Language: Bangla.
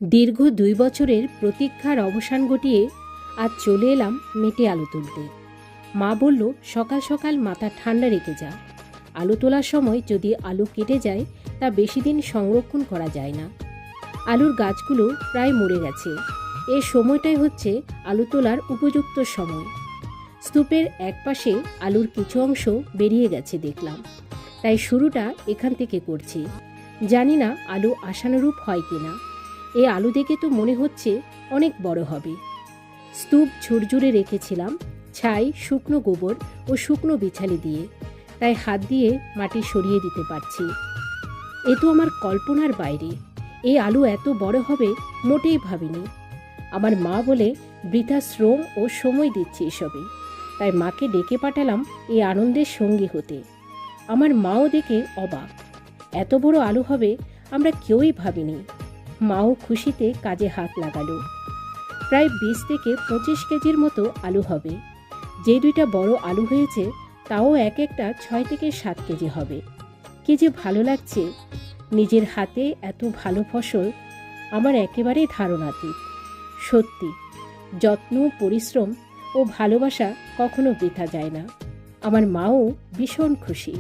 দীর্ঘ 2 বছরের প্রতীক্ষার অবসান ঘটিয়ে আজ চলে এলাম মেটে আলু তুলতে। মা বলল, সকাল সকাল মাথা ঠান্ডা রেখে যা। আলু তোলার সময় যদি আলু কেটে যায় তা বেশি দিন সংরক্ষণ করা যায় না। আলুর গাছগুলো প্রায় মরে গেছে। এই সময়টাই হচ্ছে আলু তোলার উপযুক্ত সময়। স্তূপের একপাশে আলুর কিছু অংশ বেরিয়ে গেছে দেখলাম, তাই শুরুটা এখান থেকে করছি। জানি না আলু আশানুরূপ হয় কিনা। এই আলু দেখে তো মনে হচ্ছে অনেক বড় হবে। স্তূপ ঝুরঝুরে রেখেছিলাম ছাই, শুকনো গোবর ও শুকনো বিছালি দিয়ে, তাই হাত দিয়ে মাটি সরিয়ে দিতে পারছি। এ তো আমার কল্পনার বাইরে। এই আলু এত বড় হবে মোটেই ভাবিনি। আমার মা বলে বৃথা শ্রম ও সময় দিচ্ছে এসবে, তাই মাকে ডেকে পাঠালাম এই আনন্দের সঙ্গী হতে। আমার মাও দেখে অবাক, এত বড় আলু হবে আমরা কেউই ভাবিনি। মাও খুশিতে কাজে হাত লাগালো। প্রায় 20 থেকে 25 কেজির মতো আলু হবে। যে 2টা বড় আলু হয়েছে তাও এক একটা 6 থেকে 7 কেজি হবে। কি যে ভালো লাগছে! নিজের হাতে এত ভালো ফসল আমার একেবারেই ধারণাতীত। সত্যি, যত্ন, পরিশ্রম ও ভালোবাসা কখনো বৃথা যায় না। আমার মাও ভীষণ খুশি।